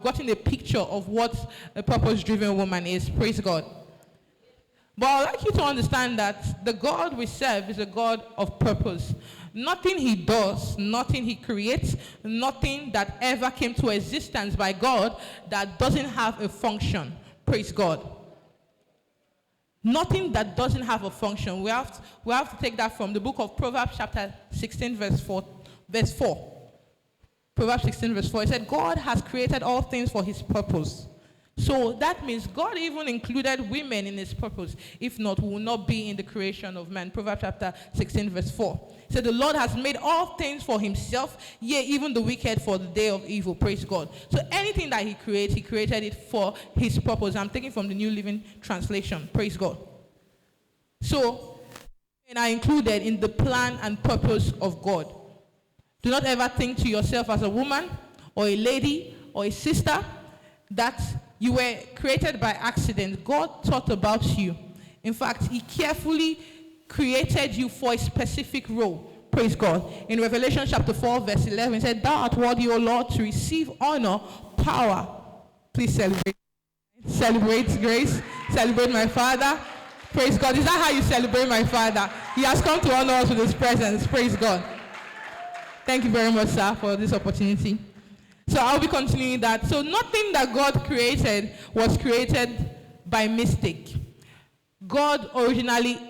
gotten a picture of what a purpose-driven woman is. Praise God. But I'd like you to understand that the God we serve is a God of purpose. Nothing he does, nothing he creates, nothing that ever came to existence by God that doesn't have a function. Praise God. Nothing that doesn't have a function. We have to take that from the book of Proverbs chapter 16 verse 4. Proverbs 16 verse 4. It said, God has created all things for his purpose. So that means God even included women in his purpose. If not, we will not be in the creation of man. Proverbs chapter 16 verse 4. It said, the Lord has made all things for himself, yea, even the wicked for the day of evil. Praise God. So anything that he creates, he created it for his purpose. I'm taking from the New Living Translation. Praise God. So, and are included in the plan and purpose of God. Do not ever think to yourself as a woman or a lady or a sister that you were created by accident. God thought about you. In fact, he carefully created you for a specific role. Praise God. In Revelation chapter 4 verse 11, it said, thou art worthy, O Lord, to receive honor, power. Please celebrate. Celebrate grace. Celebrate my Father. Praise God. Is that how you celebrate my Father? He has come to honor us with his presence. Praise God. Thank you very much, sir, for this opportunity. So I'll be continuing that. So nothing that God created was created by mistake. God originally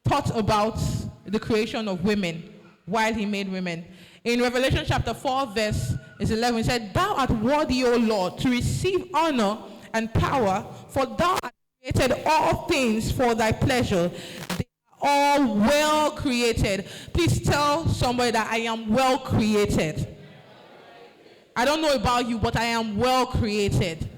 thought about the creation of women while he made women. In Revelation chapter 4 verse 11, it said, thou art worthy, O Lord, to receive honor and power, for thou hast created all things for thy pleasure. They are all well created. Please tell somebody that I am well created. I don't know about you, but I am well created.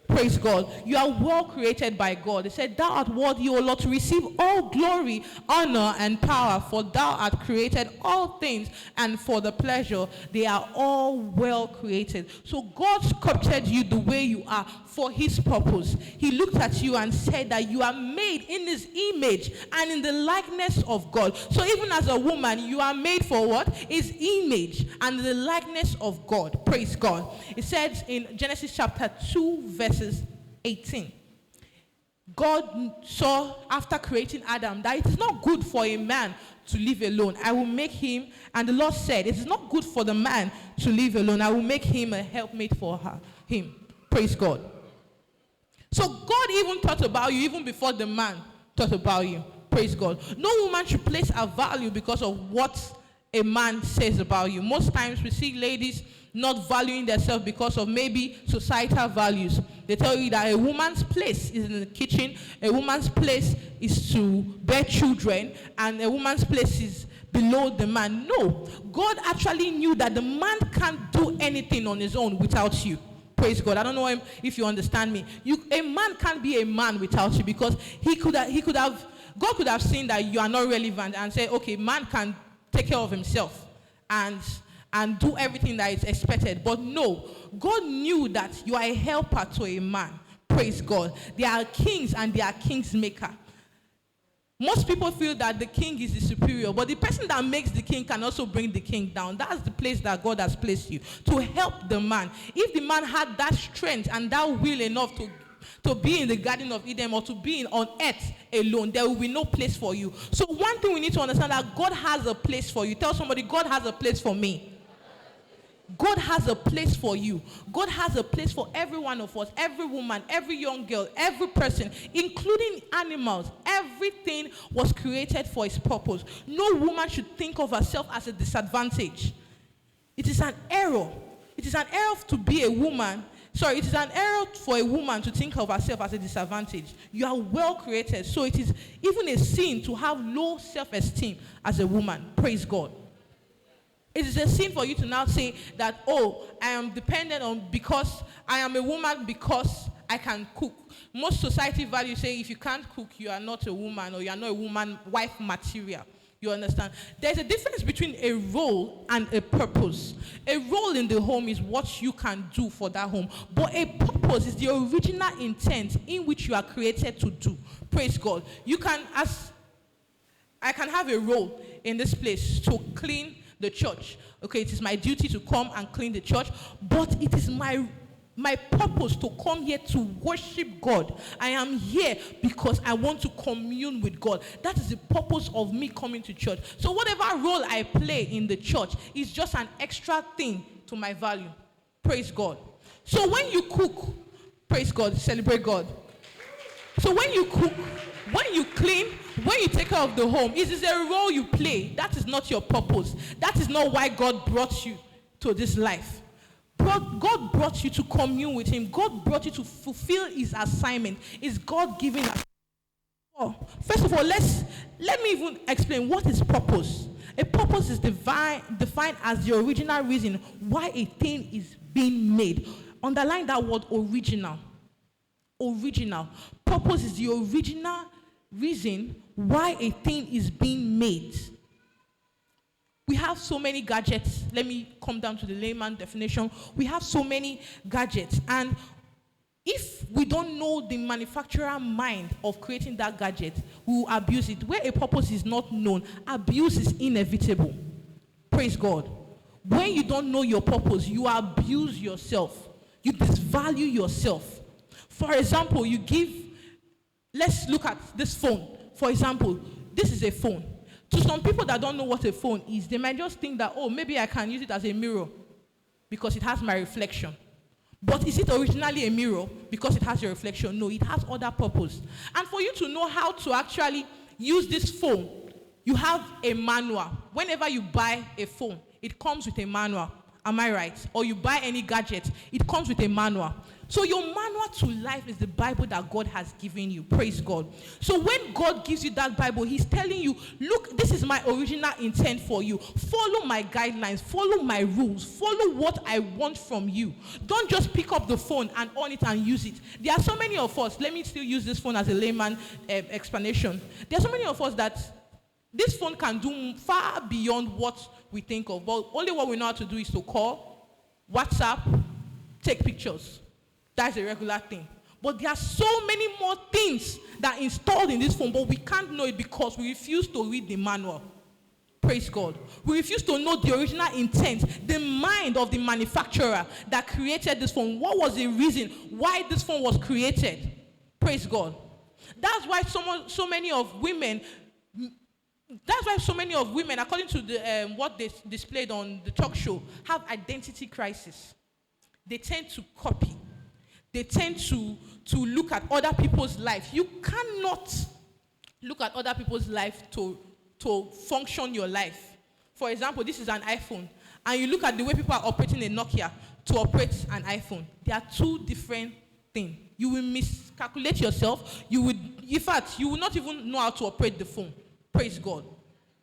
Praise God. You are well created by God. It said, thou art worthy, O Lord, to receive all glory, honor, and power, for thou art created all things, and for the pleasure, they are all well created. So God sculpted you the way you are for his purpose. He looked at you and said that you are made in his image and in the likeness of God. So even as a woman, you are made for what? His image and the likeness of God. Praise God. It says in Genesis chapter 2 verses 18. God saw after creating Adam that it is not good for a man to live alone. I will make him, and the Lord said, it is not good for the man to live alone. I will make him a helpmate for him. Praise God. So God even thought about you even before the man thought about you. Praise God. No woman should place a value because of what a man says about you. Most times we see ladies not valuing themselves because of maybe societal values. They tell you that a woman's place is in the kitchen, a woman's place is to bear children, and a woman's place is below the man. No, God actually knew that the man can't do anything on his own without you. Praise God. I don't know if you understand me. A man can't be a man without you, because God could have seen that you are not relevant and say, okay, man can take care of himself and do everything that is expected. But no, God knew that you are a helper to a man. Praise God. They are kings and they are kings maker. Most people feel that the king is the superior, but the person that makes the king can also bring the king down. That's the place that God has placed you, to help the man. If the man had that strength and that will enough to be in the Garden of Eden or to be on earth alone, there will be no place for you. So one thing we need to understand, that God has a place for you. Tell somebody, God has a place for me. God has a place for you. God has a place for every one of us, every woman, every young girl, every person, including animals. Everything was created for its purpose. No woman should think of herself as a disadvantage. It is an error. It is an error to be a woman. Sorry, it is an error for a woman to think of herself as a disadvantage. You are well created. So it is even a sin to have low self-esteem as a woman. Praise God. It is a sin for you to now say that, oh, I am dependent on, because I am a woman because I can cook. Most society values say if you can't cook, you are not a woman, or you are not a woman, wife material. You understand? There's a difference between a role and a purpose. A role in the home is what you can do for that home. But a purpose is the original intent in which you are created to do. Praise God. I can have a role in this place to clean the church. Okay, it is my duty to come and clean the church, but it is my purpose to come here to worship God. I am here because I want to commune with God. That is the purpose of me coming to church. So whatever role I play in the church is just an extra thing to my value. Praise God. So when you cook, praise God, celebrate God. So when you cook, when you clean, when you take care of the home, it is a role you play. That is not your purpose. That is not why God brought you to this life. God brought you to commune with him. God brought you to fulfill his assignment. It's God giving us. Oh, first of all, let me even explain what is purpose. A purpose is defined as the original reason why a thing is being made. Underline that word, original. Original. Purpose is the original reason why a thing is being made. We have so many gadgets. Let me come down to the layman definition. We have so many gadgets, and if we don't know the manufacturer mind of creating that gadget, we will abuse it. Where a purpose is not known, abuse is inevitable. Praise God. When you don't know your purpose, you abuse yourself. You disvalue yourself. For example, let's look at this phone. For example, this is a phone. To some people that don't know what a phone is, they might just think that, oh, maybe I can use it as a mirror because it has my reflection. But is it originally a mirror because it has your reflection? No, it has other purpose. And for you to know how to actually use this phone, you have a manual. Whenever you buy a phone, it comes with a manual. Am I right? Or you buy any gadget, it comes with a manual. So your manual to life is the Bible that God has given you. Praise God. So when God gives you that Bible, he's telling you, look, this is my original intent for you. Follow my guidelines. Follow my rules. Follow what I want from you. Don't just pick up the phone and on it and use it. There are so many of us, let me still use this phone as a layman explanation. There are so many of us that this phone can do far beyond what we think of. But only what we know how to do is to call, WhatsApp, take pictures. That's a regular thing. But there are so many more things that are installed in this phone, but we can't know it because we refuse to read the manual. Praise God. We refuse to know the original intent, the mind of the manufacturer that created this phone. What was the reason why this phone was created? Praise God. That's why so many of women, according to what they displayed on the talk show, have identity crisis. They tend to copy. They tend to look at other people's life. You cannot look at other people's life to function your life. For example, this is an iPhone, and you look at the way people are operating a Nokia to operate an iPhone. They are two different things. You will miscalculate yourself. You will not even know how to operate the phone. Praise God.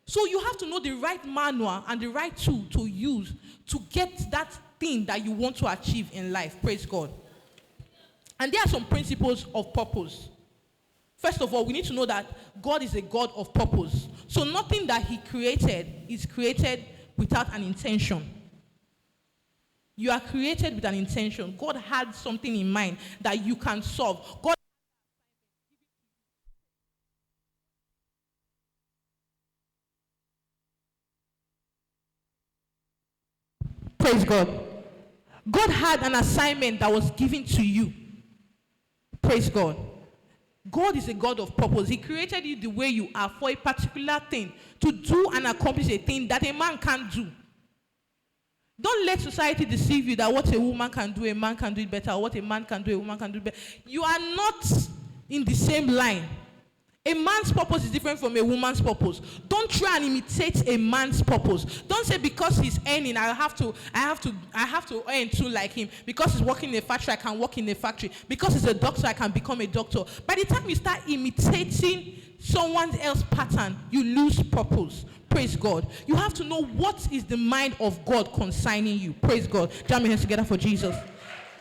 So you have to know the right manual and the right tool to use to get that thing that you want to achieve in life. Praise God. And there are some principles of purpose. First of all, we need to know that God is a God of purpose. So nothing that he created is created without an intention. You are created with an intention. God had something in mind that you can solve. God Praise God. God had an assignment that was given to you. Praise God. God is a God of purpose. He created you the way you are for a particular thing, to do and accomplish a thing that a man can't do. Don't let society deceive you that what a woman can do, a man can do it better, or what a man can do, a woman can do it better. You are not in the same line. A man's purpose is different from a woman's purpose. Don't try and imitate a man's purpose. Don't say because he's earning, I have to earn too like him. Because he's working in a factory, I can work in a factory. Because he's a doctor, I can become a doctor. By the time you start imitating someone else's pattern, you lose purpose. Praise God. You have to know what is the mind of God concerning you. Praise God. Jam your hands together for Jesus.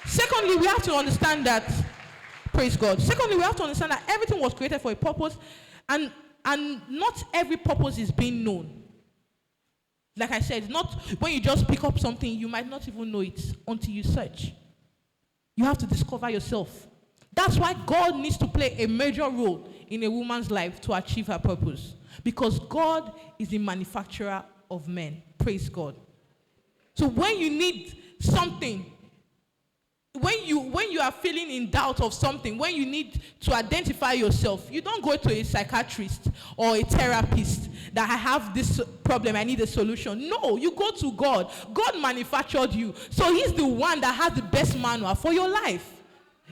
Secondly, we have to understand that praise God. Secondly, we have to understand that everything was created for a purpose, and not every purpose is being known. Like I said, not when you just pick up something, you might not even know it until you search. You have to discover yourself. That's why God needs to play a major role in a woman's life to achieve her purpose. Because God is the manufacturer of men. Praise God. So when you need something, when you are feeling in doubt of something, when you need to identify yourself, you don't go to a psychiatrist or a therapist that I have this problem, I need a solution. No, you go to God. God manufactured you. So he's the one that has the best manual for your life.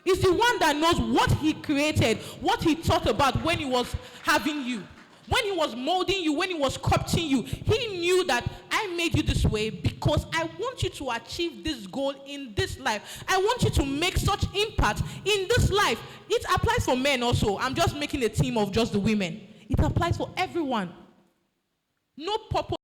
He's the one that knows what he created, what he thought about when he was having you. When he was molding you, when he was sculpting you, he knew that I made you this way because I want you to achieve this goal in this life. I want you to make such impact in this life. It applies for men also. I'm just making a team of just the women. It applies for everyone. No purpose